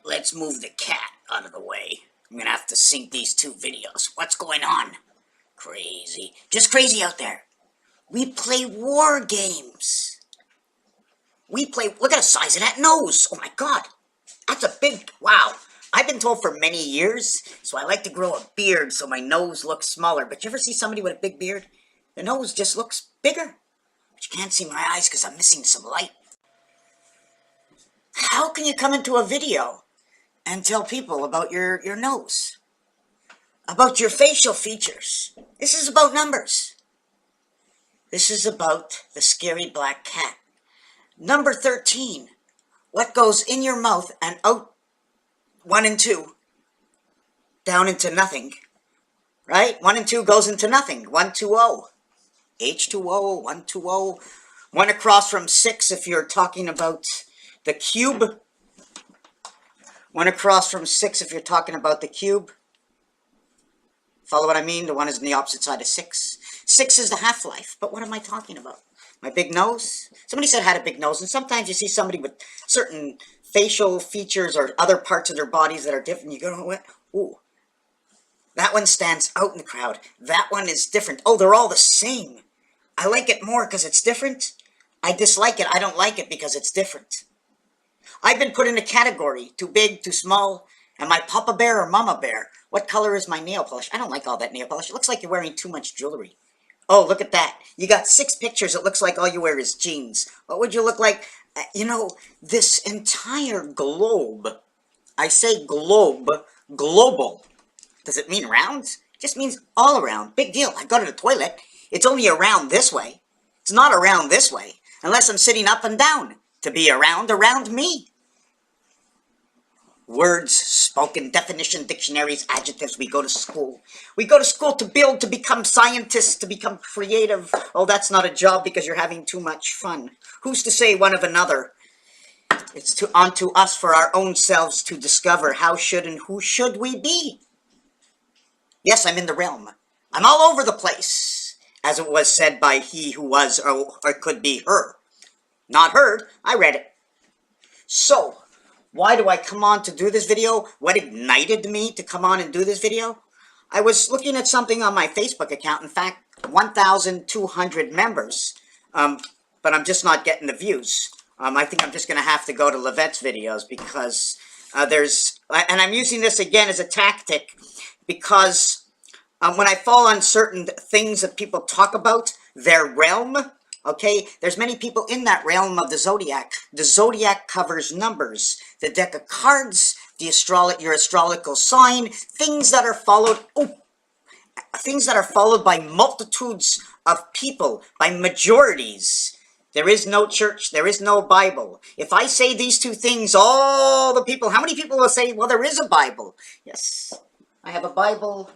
let's move the cat out of the way. I'm gonna have to sync these two videos. What's going on? Crazy. Just crazy out there. We play war games. Look at the size of that nose. Oh my God. That's a big, wow. I've been told for many years, so I like to grow a beard so my nose looks smaller. But you ever see somebody with a big beard? The nose just looks bigger. But you can't see my eyes because I'm missing some light. How can you come into a video and tell people about your nose? About your facial features? This is about numbers. This is about the scary black cat. Number 13. What goes in your mouth and out 1 and 2 down into nothing, right? 1 and 2 goes into nothing. 120. H2O, 120. 1 across from 6 if you're talking about the cube. 1 across from 6 if you're talking about the cube. Follow what I mean? The 1 is on the opposite side of 6. 6 is the half-life. But what am I talking about? My big nose? Somebody said I had a big nose, and sometimes you see somebody with certain facial features or other parts of their bodies that are different. You go, what? Ooh, that one stands out in the crowd. That one is different. Oh, they're all the same. I like it more because it's different. I dislike it. I don't like it because it's different. I've been put in a category, too big, too small. Am I Papa Bear or Mama Bear? What color is my nail polish? I don't like all that nail polish. It looks like you're wearing too much jewelry. Oh, look at that. You got 6 pictures. It looks like all you wear is jeans. What would you look like? You know, this entire globe, I say globe, global. Does it mean round? It just means all around. Big deal. I go to the toilet. It's only around this way. It's not around this way, unless I'm sitting up and down. To be around me. Words, spoken, definition, dictionaries, adjectives. We go to school. We go to school to build, to become scientists, to become creative. Oh, that's not a job because you're having too much fun. Who's to say one of another? It's onto us for our own selves to discover how should and who should we be. Yes, I'm in the realm. I'm all over the place, as it was said by he who was or could be her. Not heard, I read it. So, why do I come on to do this video? What ignited me to come on and do this video? I was looking at something on my Facebook account. In fact, 1,200 members. But I'm just not getting the views. I think I'm just going to have to go to Levette's videos because and I'm using this again as a tactic because when I fall on certain things that people talk about, their realm, okay, there's many people in that realm of the zodiac. The zodiac covers numbers, the deck of cards, your astrological sign, things that are followed. Things that are followed by multitudes of people, by majorities. There is no church, there is no Bible. If I say these two things, all the people, how many people will say, well, there is a Bible? Yes, I have a Bible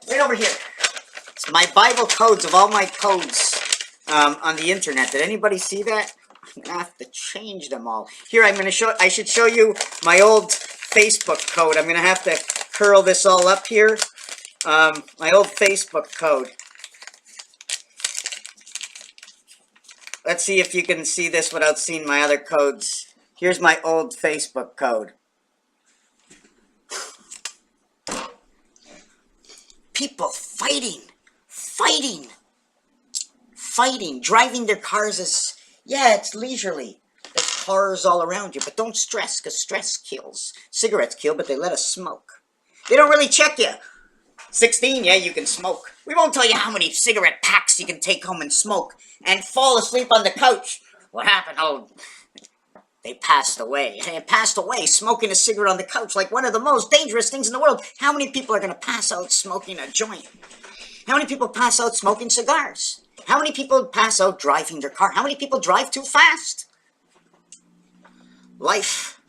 right over here. It's my Bible codes of all my codes on the internet. Did anybody see that? I'm gonna have to change them all. Here, I should show you my old Facebook code. I'm gonna have to curl this all up here. My old Facebook code. Let's see if you can see this without seeing my other codes. Here's my old Facebook code. People fighting, driving their cars as, yeah, it's leisurely. There's cars all around you, but don't stress, because stress kills. Cigarettes kill, but they let us smoke. They don't really check you. 16, yeah, you can smoke. We won't tell you how many cigarette packs you can take home and smoke and fall asleep on the couch. What happened? Oh, they passed away. They passed away smoking a cigarette on the couch, like one of the most dangerous things in the world. How many people are going to pass out smoking a joint? How many people pass out smoking cigars? How many people pass out driving their car? How many people drive too fast? Life,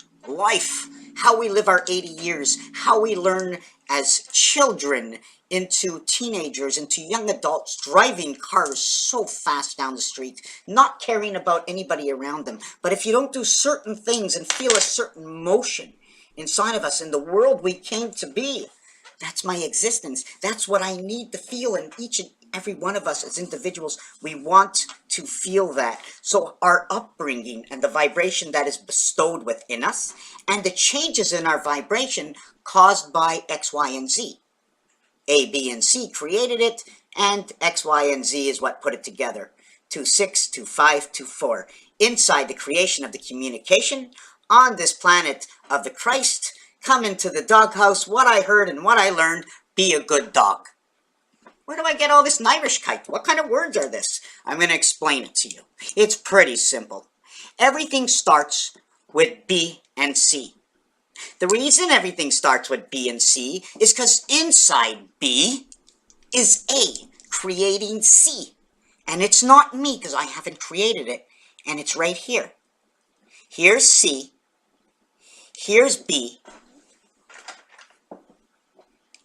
how we live our 80 years, how we learn as children into teenagers, into young adults, driving cars so fast down the street, not caring about anybody around them. But if you don't do certain things and feel a certain motion inside of us in the world we came to be, That's my existence. That's what I need to feel in each and every one of us as individuals. We want to feel that. So our upbringing and the vibration that is bestowed within us and the changes in our vibration caused by X, Y, and Z. A, B, and C created it, and X, Y, and Z is what put it together. 2, 6, 2, 5, 2, 4. Inside the creation of the communication on this planet of the Christ, come into the doghouse, what I heard and what I learned, be a good dog. Where do I get all this Irishkeit? What kind of words are this? I'm going to explain it to you. It's pretty simple. Everything starts with B and C. The reason everything starts with B and C is because inside B is A, creating C. And it's not me because I haven't created it, and it's right here. Here's C, here's B,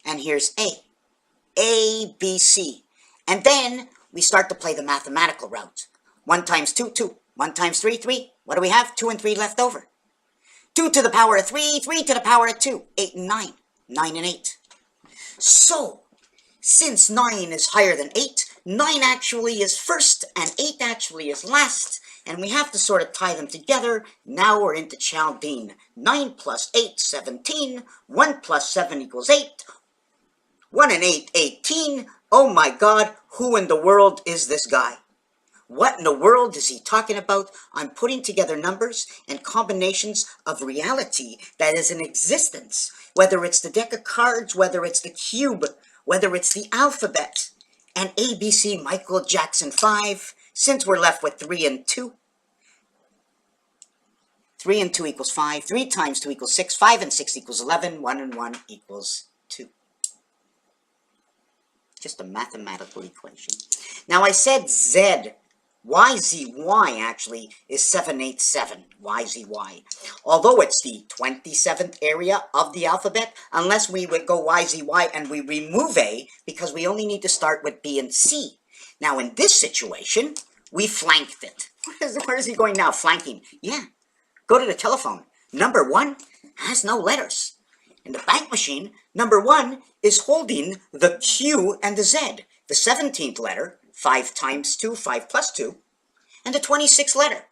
and here's A. A, B, C. And then we start to play the mathematical route. 1 times 2, 2. 1 times 3, 3. What do we have? 2 and 3 left over. 2 to the power of 3, 3 to the power of 2. 8 and 9. 9 and 8. So, since 9 is higher than 8, 9 actually is first and 8 actually is last. And we have to sort of tie them together. Now we're into Chaldean. 9 plus 8, 17. 1 plus 7 equals 8. 1 and 8, 18. Oh my God, who in the world is this guy? What in the world is he talking about? I'm putting together numbers and combinations of reality that is in existence. Whether it's the deck of cards, whether it's the cube, whether it's the alphabet. And ABC Michael Jackson 5, since we're left with 3 and 2. 3 and 2 equals 5. 3 times 2 equals 6. 5 and 6 equals 11. 1 and 1 equals 2. Just a mathematical equation. Now I said Z. YZY actually is 787. YZY. Although it's the 27th area of the alphabet, unless we would go YZY and we remove A, because we only need to start with B and C. Now in this situation, we flanked it. Where is he going now? Flanking. Yeah. Go to the telephone. Number 1 has no letters. In the bank machine, number 1 is holding the Q and the Z. The 17th letter, 5 times 2, 5 plus 2. And the 26th letter,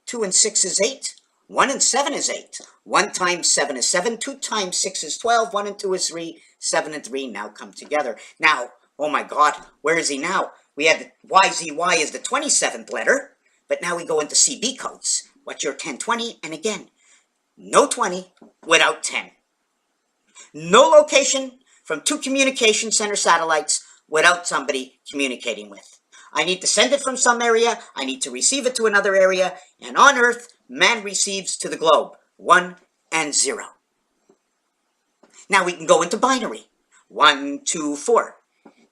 2 and 6 is 8. 1 and 7 is 8. 1 times 7 is 7. 2 times 6 is 12. 1 and 2 is 3. 7 and 3 now come together. Now, oh my God, where is he now? We had YZY is the 27th letter, but now we go into CB codes. What's your 1020? And again, no 20 without 10. No location from 2 communication center satellites without somebody communicating with. I need to send it from some area, I need to receive it to another area, and on Earth, man receives to the globe 1 and 0. Now we can go into binary. 1, 2, 4.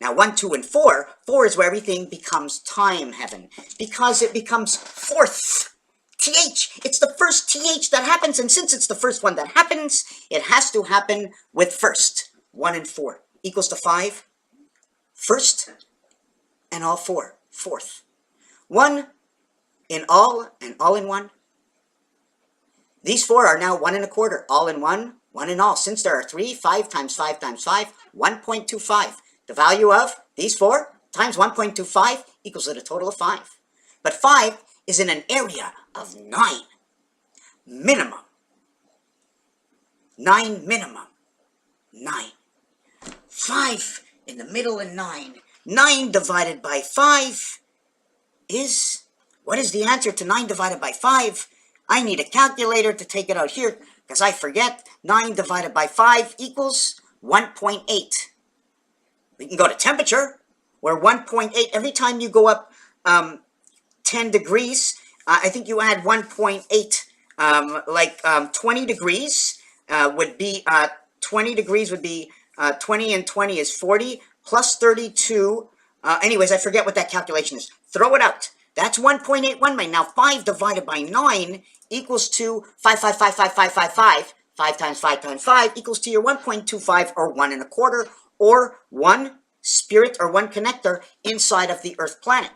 Now 1, 2, and 4, 4 is where everything becomes time heaven, because it becomes fourth. TH, it's the first TH that happens, and since it's the first one that happens, it has to happen with first. 1 and 4 equals to 5. First and all 4, fourth. 1 in all and all in 1. These 4 are now 1 1/4, all in 1, 1 in all. Since there are 3, 5 times 5 times 5, 1.25. The value of these 4 times 1.25 equals to the total of 5. But 5 is in an area of 9 minimum. 9 minimum. 9. 5 in the middle and 9. 9 divided by 5 is, what is the answer to 9 divided by 5? I need a calculator to take it out here because I forget. 9 divided by 5 equals 1.8. We can go to temperature, where 1.8, every time you go up 10 degrees, I think you add 1.8, 20 degrees would be, 20 degrees would be, 20 and 20 is 40, plus 32, anyways, I forget what that calculation is. Throw it out. That's 1.81 right now. 5 divided by 9 equals to 5. 5 times 5 times 5 equals to your 1.25 or 1 1/4, or 1 spirit or 1 connector inside of the Earth planet.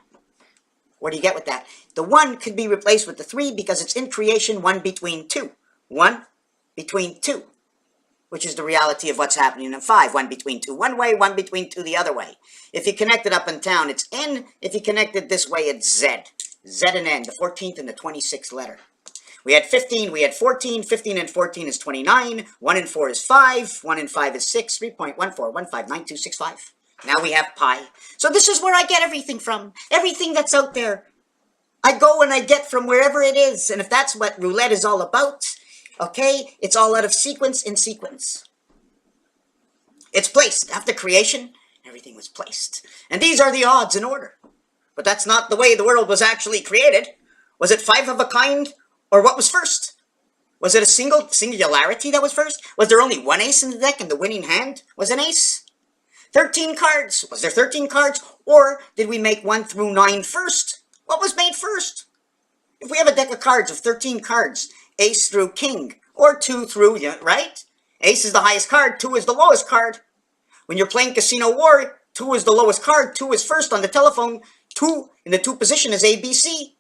What do you get with that? The 1 could be replaced with the 3 because it's in creation 1 between 2. 1 between 2. which is the reality of what's happening in 5. 1 between 2 one way, 1 between 2 the other way. If you connect it up and down, it's N. If you connect it this way, it's Z. Z and N, the 14th and the 26th letter. We had 15, we had 14. 15 and 14 is 29. 1 and 4 is 5. 1 and 5 is 6. 3.14159265. Now we have pi. So this is where I get everything from. Everything that's out there, I go and I get from wherever it is. And if that's what roulette is all about, okay, it's all out of sequence in sequence. It's placed. After creation, everything was placed. And these are the odds in order. But that's not the way the world was actually created. Was it 5 of a kind? Or what was first? Was it a singularity that was first? Was there only one ace in the deck and the winning hand was an ace? 13 cards. Was there 13 cards? Or did we make 1 through 9 first? What was made first? If we have a deck of cards of 13 cards, ace through king, or 2 through, right? Ace is the highest card, 2 is the lowest card. When you're playing Casino War, 2 is the lowest card, 2 is first on the telephone, 2 in the 2 position is ABC.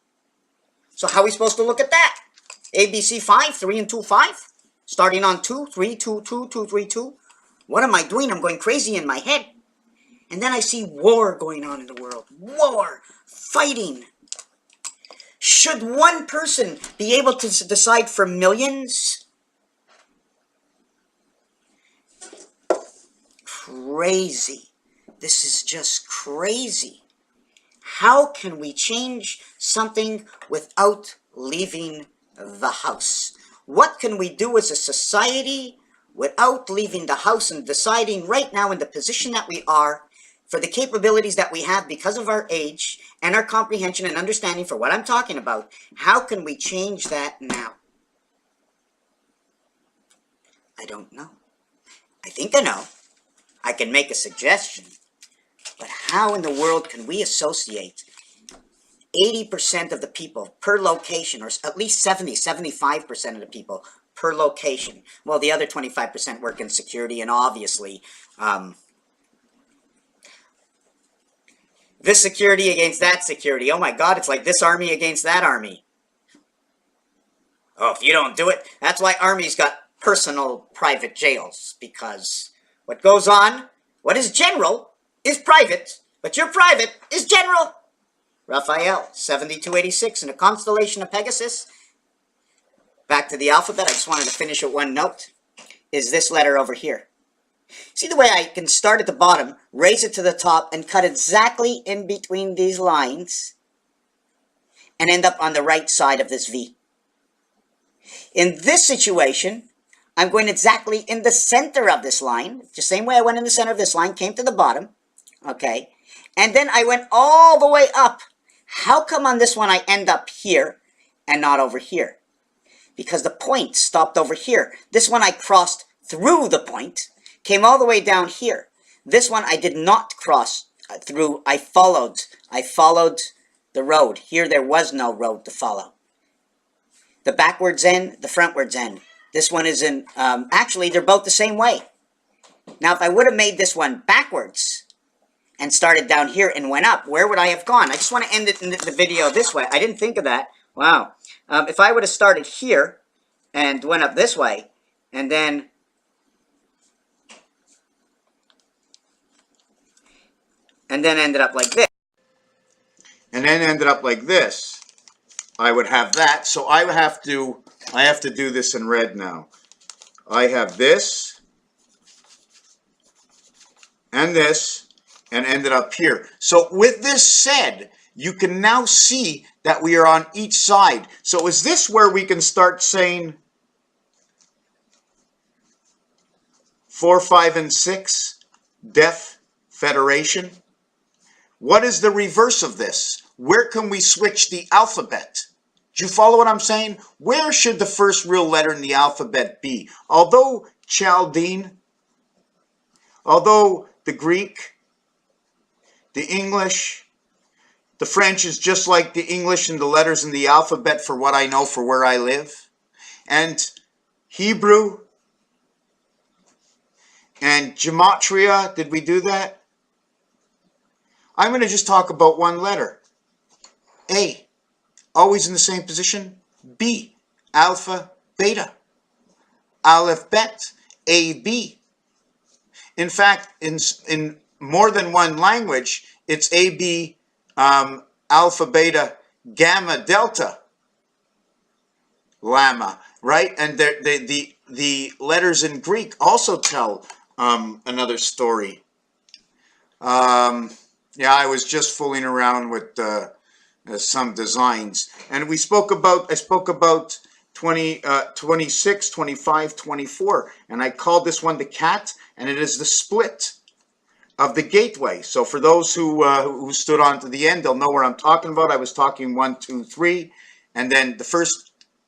So how are we supposed to look at that? ABC 5, 3 and 2, 5. Starting on 2, 3, 2, 2, 2, 3, 2. What am I doing? I'm going crazy in my head. And then I see war going on in the world. War. Fighting. Should one person be able to decide for millions? Crazy. This is just crazy. How can we change something without leaving the house? What can we do as a society without leaving the house and deciding right now in the position that we are, for the capabilities that we have because of our age and our comprehension and understanding for what I'm talking about, how can we change that now? I don't know. I think I know. I can make a suggestion. But how in the world can we associate 80% of the people per location, or at least 75% of the people per location? Well, the other 25% work in security, and obviously, this security against that security. Oh my God, it's like this army against that army. Oh, if you don't do it, that's why armies got personal private jails, because what goes on, what is general is private, but your private is general. Raphael, 7286 in the constellation of Pegasus. Back to the alphabet, I just wanted to finish with one note, is this letter over here. See the way I can start at the bottom, raise it to the top, and cut exactly in between these lines, and end up on the right side of this V. In this situation, I'm going exactly in the center of this line, the same way I went in the center of this line, came to the bottom, okay, and then I went all the way up. How come on this one I end up here and not over here? Because the point stopped over here. This one I crossed through the point, came all the way down here. This one I did not cross through. I followed the road. Here there was no road to follow. The backwards end, the frontwards end. This one is in, actually they're both the same way. Now if I would have made this one backwards and started down here and went up, where would I have gone? I just want to end it in the video this way. I didn't think of that. Wow. If I would have started here and went up this way, and then ended up like this, and then ended up like this, I would have that. So I have to do this in red now. I have this and this, and ended up here. So with this said, you can now see that we are on each side. So is this where we can start saying 4, 5, and 6, Deaf Federation? What is the reverse of this? Where can we switch the alphabet? Do you follow what I'm saying? Where should the first real letter in the alphabet be? Although Chaldean, although the Greek, the English, the French is just like the English and the letters in the alphabet for what I know for where I live. And Hebrew and Gematria, did we do that? I'm going to just talk about one letter. A, always in the same position. B, alpha, beta. Aleph, bet. AB. In fact, in more than one language, it's AB, alpha, beta, gamma, delta, llama, right? And the letters in Greek also tell another story. Yeah, I was just fooling around with some designs, and I spoke about 26, 25, 24, and I called this one the cat, and it is the split of the gateway. So for those who stood on to the end, they'll know where I'm talking about. I was talking 1, 2, 3, and then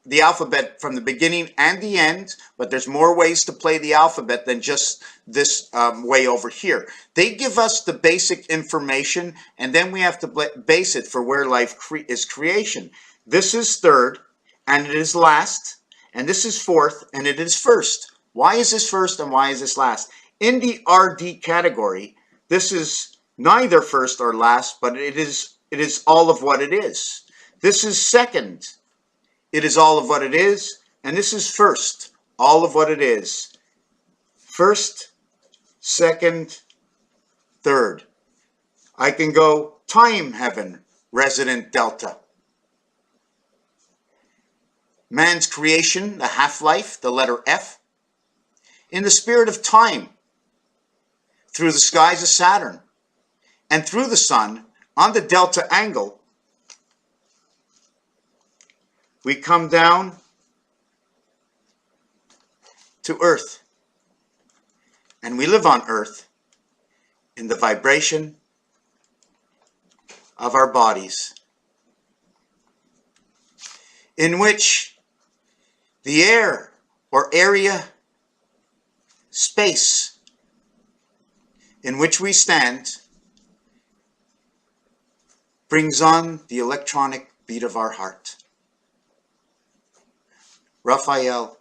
the alphabet from the beginning and the end, but there's more ways to play the alphabet than just this way over here. They give us the basic information, and then we have to base it for where life is creation. This is third, and it is last, and this is fourth, and it is first. Why is this first, and why is this last? In the RD category, this is neither first or last, but it is all of what it is. This is second. It is all of what it is. And this is first. All of what it is. First, second, third. I can go time heaven, resident delta. Man's creation, the half-life, the letter F. In the spirit of time, through the skies of Saturn, and through the sun, on the delta angle, we come down to Earth. And we live on Earth in the vibration of our bodies, in which the air or area, space in which we stand brings on the electronic beat of our heart. Raphael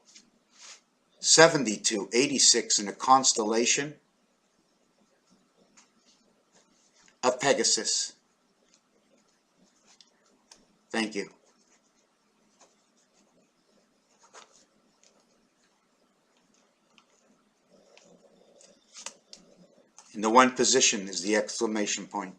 7286 in a constellation of Pegasus. Thank you. In the one position is the exclamation point.